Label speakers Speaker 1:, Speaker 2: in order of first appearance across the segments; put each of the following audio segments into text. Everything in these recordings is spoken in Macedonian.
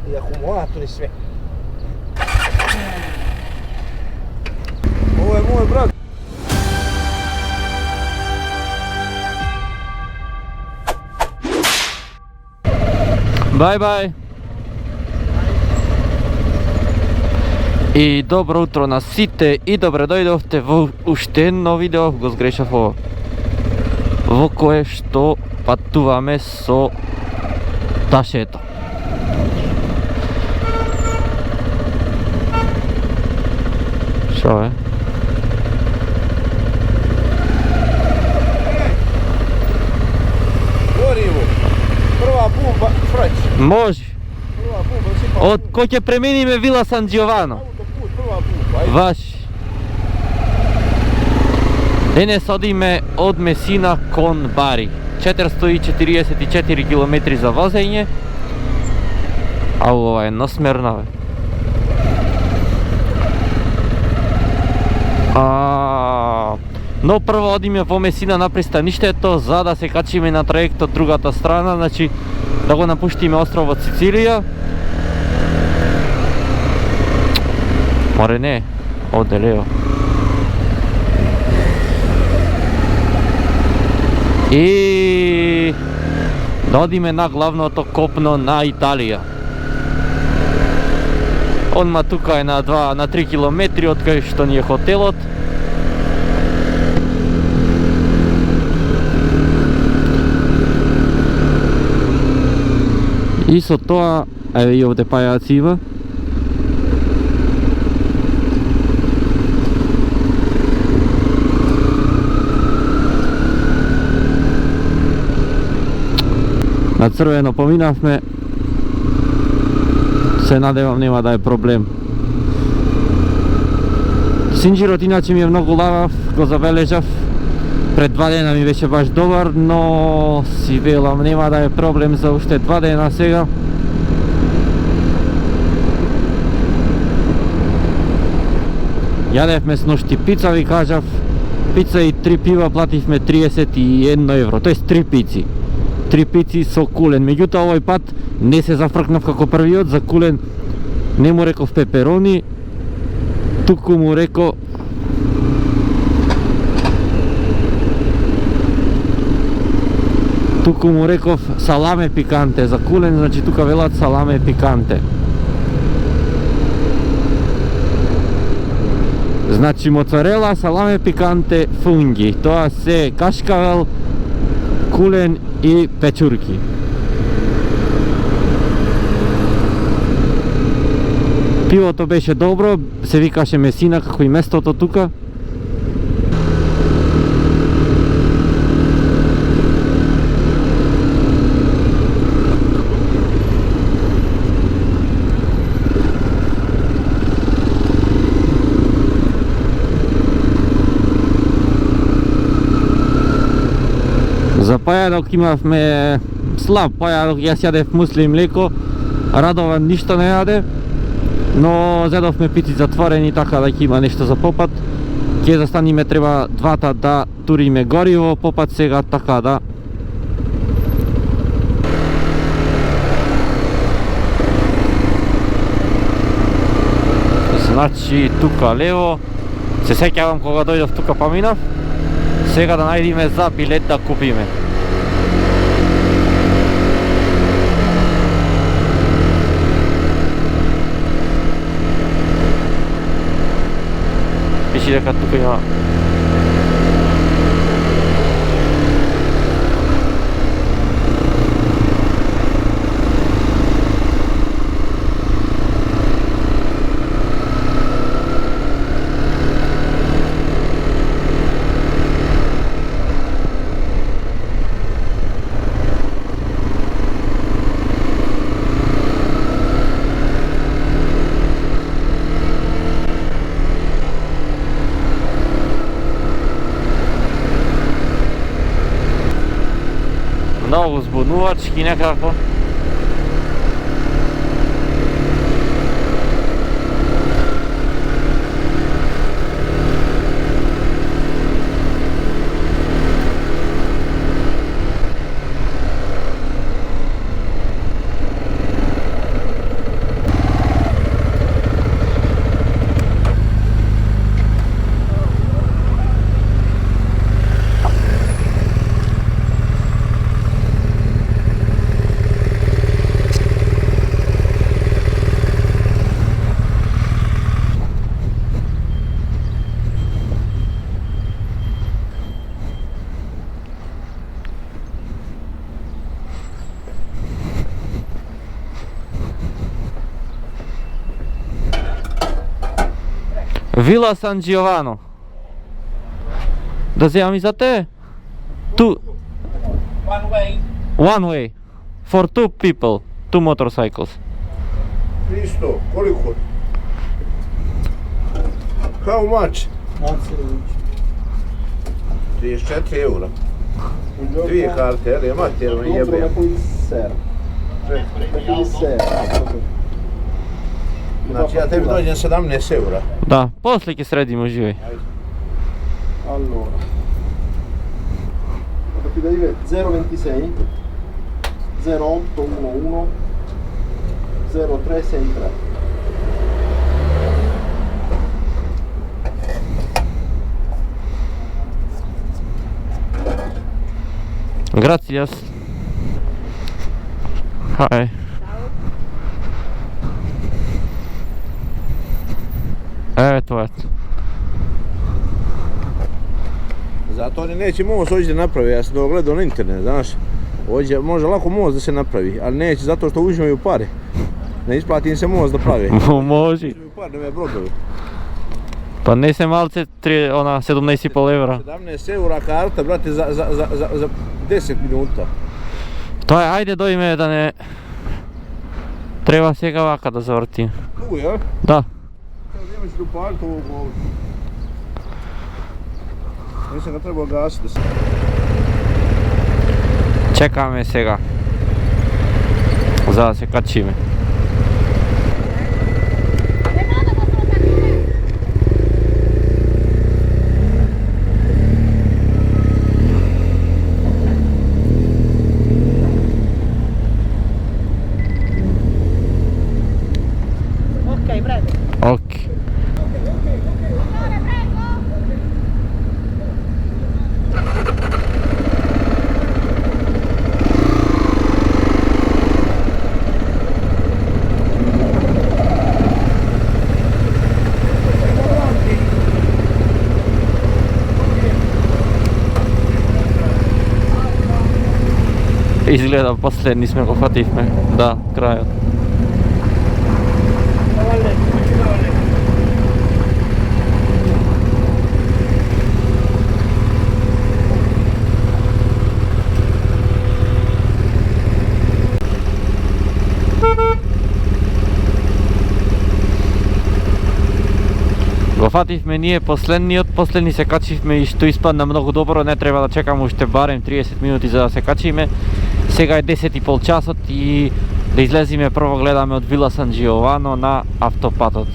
Speaker 1: I akumulator i sve. Ovo je moj brat.
Speaker 2: Bye bye. И добро утро на сите и добре дојдовте во уште едно видео, го сгрешав ово, во кое што патуваме со ташето. Шо е?
Speaker 1: Гориво. Прва бумба, фраќ.
Speaker 2: Може.
Speaker 1: Прва бумба, сипа.
Speaker 2: Од кој ќе премениме Вила Сан Джовано.
Speaker 1: Аутопут, прва бумба.
Speaker 2: Ваш. Денес одиме од Месина кон Бари. 444 км за возење. А ова е едносмерна, бе. Но прво одиме во Месина на пристаништето за да се качиме на траект од другата страна, значи да го напуштиме островот Сицилија. Море не, оде лево. И да одиме на главното копно на Италија. Одма тука е на 3 километри од кај што ни е хотелот. И со тоа, еве и овде пајаци има. На црвено поминавме. Се надевам нема да е проблем. Синџирот иначе ми е многу лавав, го забележав. Пред 2 дена ми беше баш добар, но си велам нема да е проблем за уште 2 дена сега. Јадевме сношти пица, ви кажав. Пица и 3 пива плативме 31 евро, тоест 3 пици. 3 пици со кулен. Меѓутоа овој пат не се зафркнав како првиот, за кулен не му реков пеперони, туку му реко реков саламе пиканте. За кулен, значи тука велат саламе пиканте. Значи моцарела, саламе пиканте, фунги. Тоа се кашкавел, кулен и печурки. Пивото беше добро, се викаше Месина како и местото тука. За пајадок имавме слаб пајадок, јас јадев мусли и млеко, Радован ништо не јаде, но зедовме пици затворени, така да ќе има нешто за попат. Ќе застаниме, треба двата да туриме гориво, попат сега, така да. Значи тука лево, се сеќавам кога дојдов тука поминав. Сега да најдиме за билет да купиме. Пиши дека тука има. Многу збунувачки некако. Villa San Giovanni. Da se mi za te? Two.
Speaker 1: One way.
Speaker 2: One way. For two people. Two motorcycles.
Speaker 1: Isto, koliko? How much? 34 eura. Dvije karte, ali imate, jer me jebe. Znači ja tebi dođem 17 eura.
Speaker 2: Da, poslije che sredimo živi.
Speaker 3: Allora, vado più da dire 026 0811 0363.
Speaker 2: Gracias. Hi. Eto.
Speaker 1: Zato oni neće most ovdje napravi, ja sam to gledao na internet, znaš. Ovdje može lako most da se napravi, ali neće zato što uzimaju pare. Ne isplati im se most da prave.
Speaker 2: Može.
Speaker 1: Uzimaju pare, ne brodovi.
Speaker 2: Pa ne se malce, ona 17,5 eura.
Speaker 1: 17 eura karta, brate, za 10 minuta.
Speaker 2: To je, ajde doj me da ne... Treba svega ovaka da zavrtim.
Speaker 1: Tu, jel?
Speaker 2: Da.
Speaker 1: Sad imaš tu partu ovog ovdje. Mislim da treba gasiti se.
Speaker 2: Čeka me сега. За да се качиме.
Speaker 4: Ok, prego.
Speaker 2: Окей. Изгледа последни сме го фативме. Да, крајот. Го фативме ние последни се качивме и што испадна многу добро, не треба да чекам уште барем 30 минути за да се качиме. Сега е 10,5 часот и да излезиме прво гледаме од Вила Сан Джиовано на автопатот.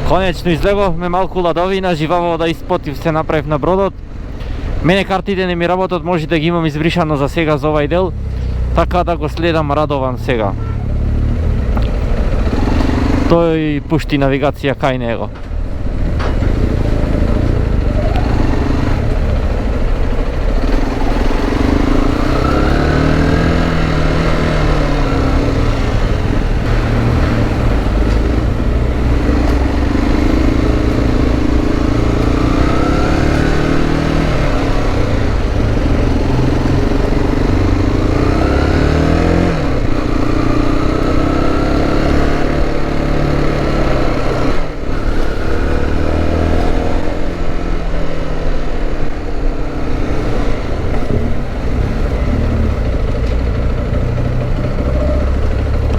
Speaker 2: Конечно излеговме малку ладовина, живаво да испотив се направив на бродот. Мене картите не ми работат, може да ги имам избришано за сега за овај дел, така да го следам радован сега. Тој пушти навигација кај него.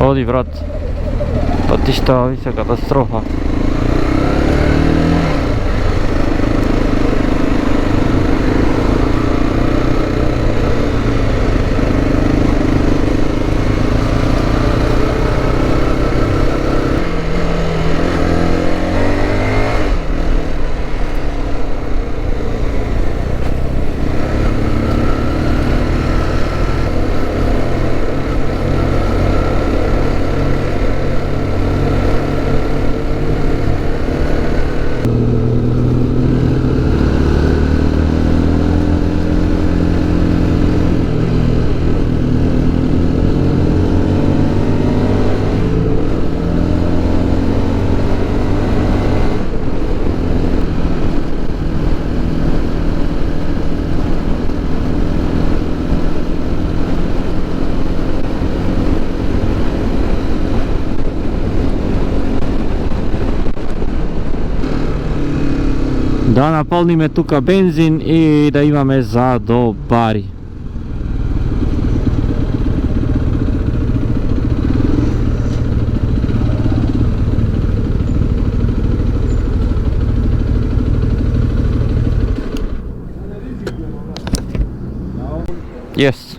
Speaker 2: Оди брат, патишта ови се катастрофа. Da napolníme tuka benzín i da imame za do Bari. Yes.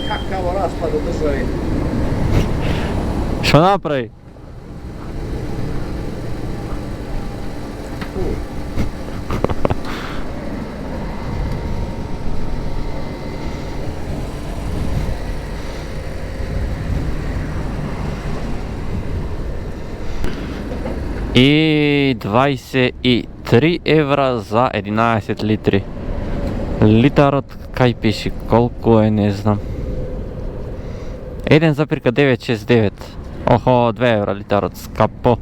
Speaker 1: Kakavo raspad u državi.
Speaker 2: Što napravi? I 23 evra za 11 litri. Litar od kaj piši, koliko je, ne znam. 1,969. Oho, 2 evra litar od skapo.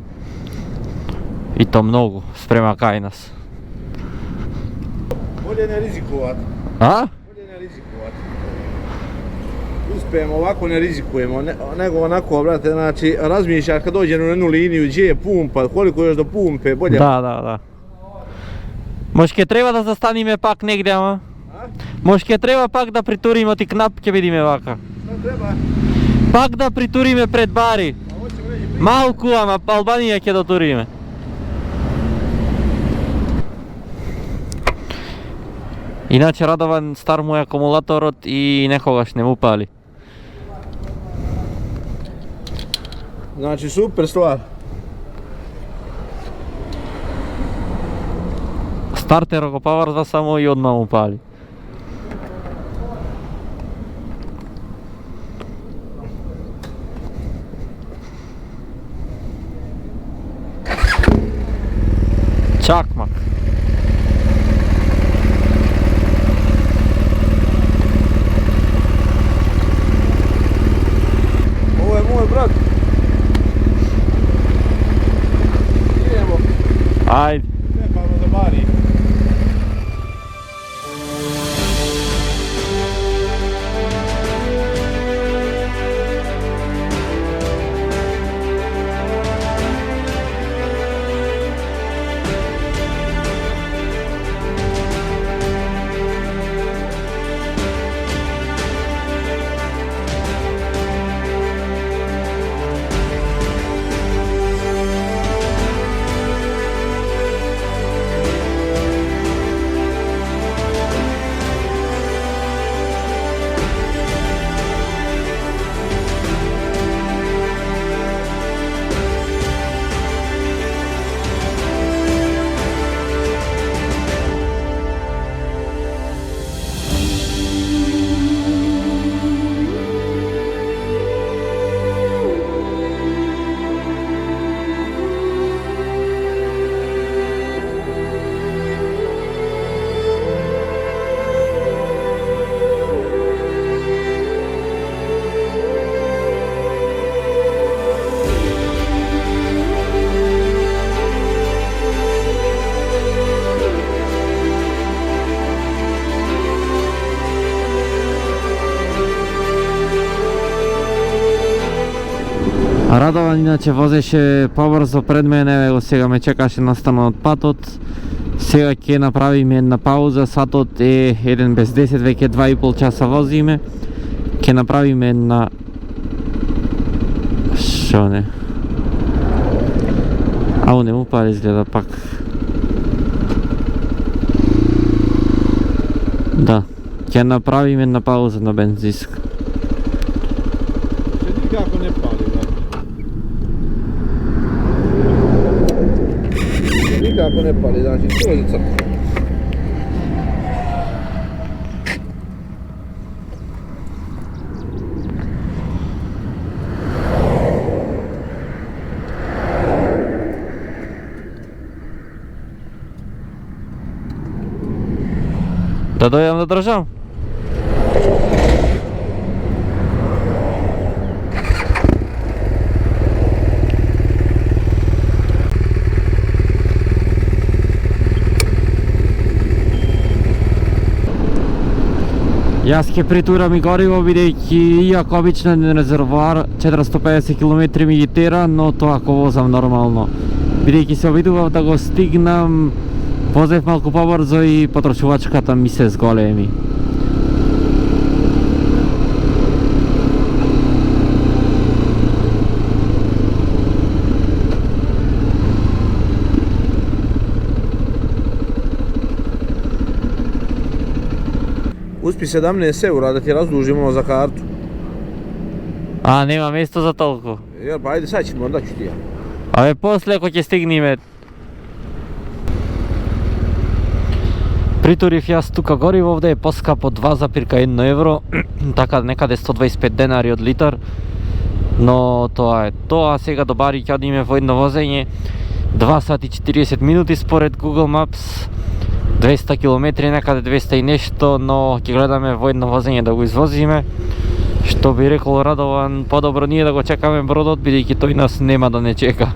Speaker 2: I to mnogo, sprema kaj nas.
Speaker 1: Bolje ne rizikovat.
Speaker 2: A?
Speaker 1: Bolje ne rizikovat. Uspijemo ovako, ne rizikujemo, nego onako, brate, znači razmišljaš kad dođem u jednu liniju, gdje je pumpa, koliko još do pumpe, bolje.
Speaker 2: Da. Možke treba da zastanime pak negdje, ama? Možke treba pak da priturimo ti knapke, vidime vaka.
Speaker 1: Šta treba?
Speaker 2: Pak da priturime pred Bari. Malku, ama Albanija kje doturime. Inače Radovan star mu je akumulator i nekogaš ne upali.
Speaker 1: Znači super stvar.
Speaker 2: Starter oko power samo i odmah upali. Čakmak.
Speaker 1: Ovo je moj brat. Idemo.
Speaker 2: Ajde.
Speaker 1: Čekamo za Bari.
Speaker 2: Radovan inače vozeše pobrzo pred mene, evo сега me čekaše nastavno od patot. Сега ќе направиме една пауза, сатот е 1 без 10, веќе 2,5 часа возиме. Ќе направиме една... Шо не? Ау не му пали изгледа пак. Да, ќе направиме една пауза на бензинска.
Speaker 1: Nikako ne pali, da. Nikako ne pali, znači to je crta.
Speaker 2: Da dojdem da držam? Јас ќе притурам и гориво, бидејќи иако обичен резервоар 450 км ми ги тера, но тоа ако возам нормално. Бидејќи се обидував да го стигнам, возев малку побрзо и потрошувачката ми се зголеми.
Speaker 1: Uspи 17 eura da ti razdužimo za kartu.
Speaker 2: А, нема место за толку.
Speaker 1: Jel, pa ajde sad ćemo, onda ću ti ja.
Speaker 2: Абе, после ако ќе стигнеме. Притурив јас тука гориво, овде е поскапо 2,1 евро, така некаде 125 денари од литар. Но тоа е тоа, сега до Бари ќе одиме во едно возење 2 сати 40 минути според Google Maps, 200 км, некаде 200 и нешто, но ќе гледаме во едно возење да го извозиме. Што би рекол Радован, подобро ние да го чекаме бродот, бидејќи тој нас нема да не чека.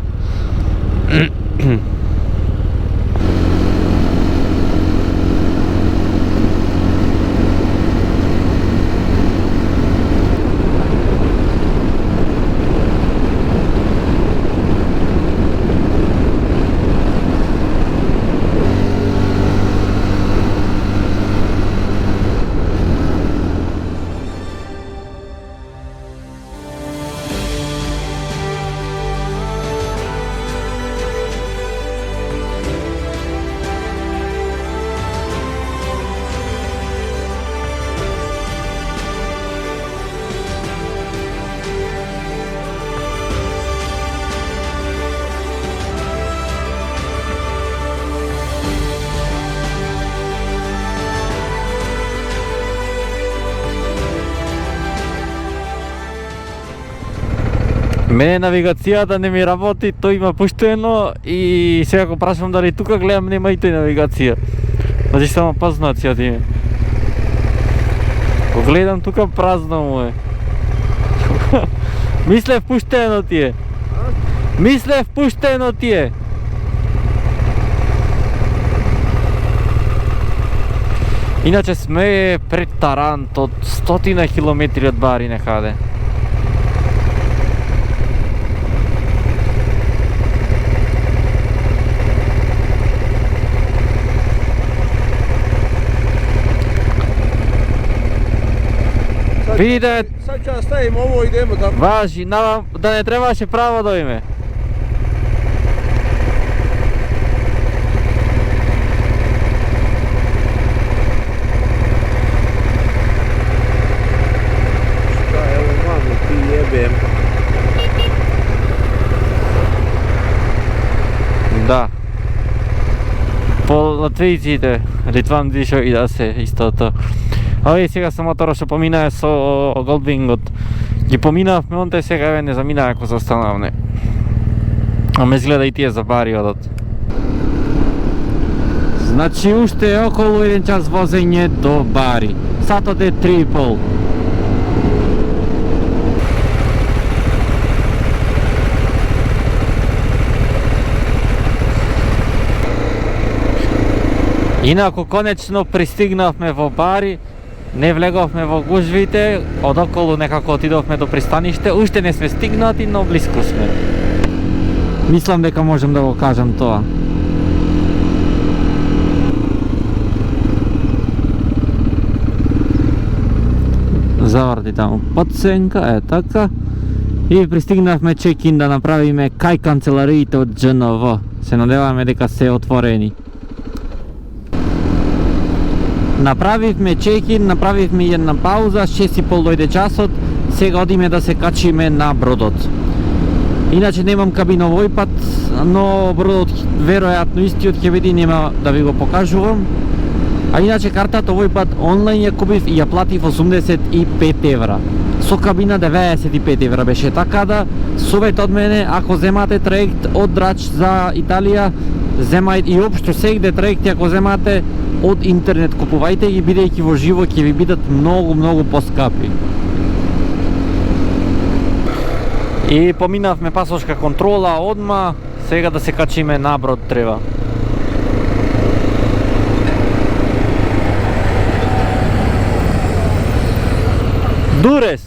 Speaker 2: Мене навигацијата не ми работи, тој има пуштено и сега го прашувам дали тука гледам нема и тој навигација. Значи само пазнација ти име. Го гледам тука празно му е. Мислев пуштено ти е. Мислев пуштено ти е. Иначе сме пред Тарант од 100 километри од Бари некаде. Види да
Speaker 1: Sad ću ja stavim ovo, idemo tamo.
Speaker 2: важи, да не требаше право да име.
Speaker 1: Šta, evo mamu ti jebem.
Speaker 2: Да. По латвијците, Литван дишо и да се истото. Ови сега со мотора што поминаа со Голдвингот. Ги поминавме онте, сега еве не заминаа ако застанавме. А ме изгледа и тие за Бари одат. Значи уште е околу 1 час возење до Бари. Сатот е 3,5. Инаку конечно пристигнавме во Бари, не влеговме во гужвите, од околу некако отидовме до пристаниште, уште не сме стигнати, но близко сме. Мислам дека можем да го кажам тоа. Заврти таму подсенка, е така. И пристигнавме чек-ин да направиме кај канцелариите од џНВ. Се надеваме дека се отворени. Направивме чек-ин, направивме една пауза, 6,5 дојде часот, сега одиме да се качиме на бродот. Иначе немам кабина овој пат, но бродот веројатно истиот ќе биде, нема да ви го покажувам. А иначе картата овој пат онлайн ја купив и ја платив 85 евра. Со кабина 95 евра беше, така да совет од мене, ако земате траект од Драч за Италија, земајте и општо сегде траекти ако земате од интернет, купувајте ги, бидејќи во живо ќе ви бидат многу поскапи. И поминавме пасошка контрола одма, сега да се качиме на брод треба. Dures!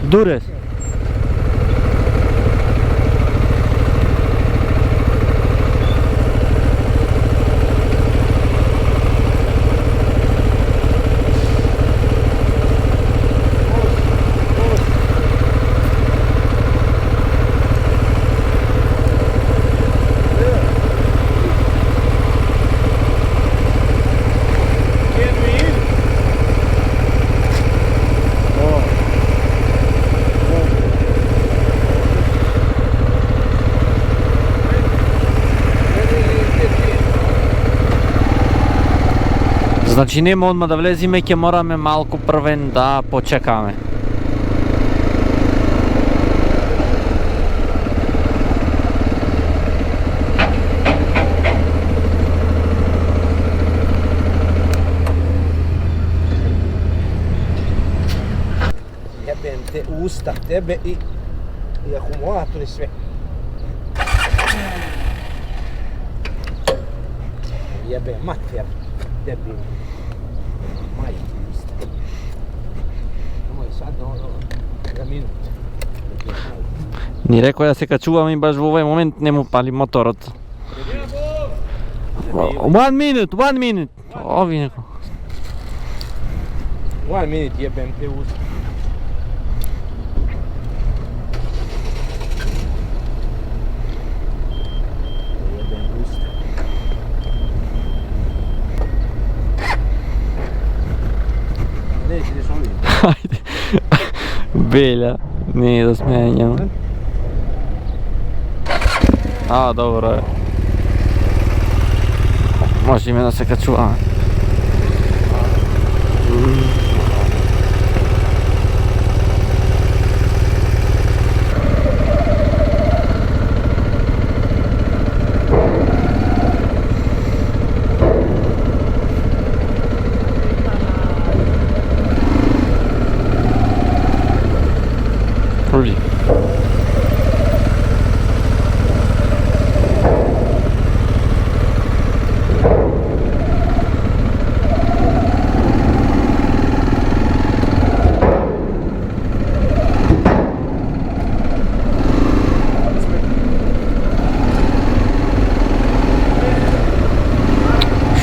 Speaker 2: Dures! Значи нема одма да влезиме, ќе мораме малку првен да почекаме.
Speaker 1: Jebem te usta, tebe i akumulator i sve. Jebem mater, debil. Majke usta. Nemoj sad za minut.
Speaker 2: Ни рекој да се качуваме и баш во овој момент не му пали моторот. 1 minute! Ови неко.
Speaker 1: 1 minute jebem te usta. Jebem usta. Neće ideš ovdje.
Speaker 2: Ајде. Белја, не е да сменјам. А, добро е. Може и ме да се качуваме. Ruži.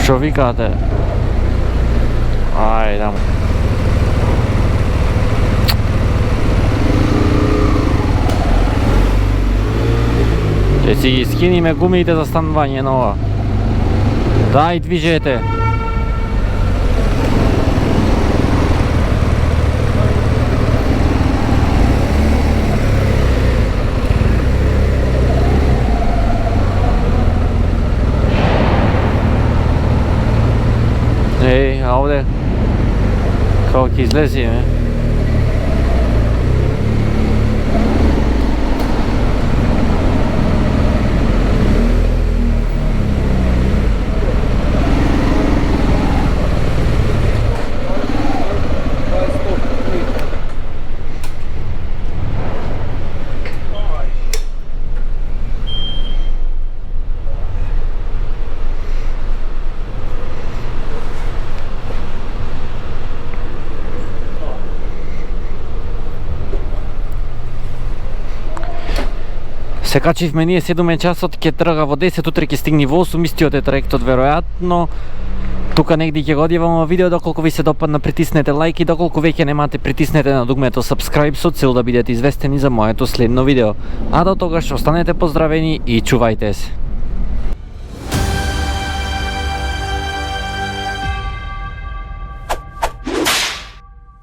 Speaker 2: Što vikate? Ajde. Ќе си ги скиниме гумите за станување на ова. Дај, движете. Еј, а овде како ќе излезиме. Се качивме ние 7 часот, ќе трга во 10, утре ќе стигни во 8, истиот е траектот веројатно. Тука негде ќе го одјавам видео, доколку ви се допадна притиснете лайк и доколку веќе немате притиснете на дугмето subscribe со цел да бидете известени за моето следно видео. А до тогаш останете поздравени и чувајте се.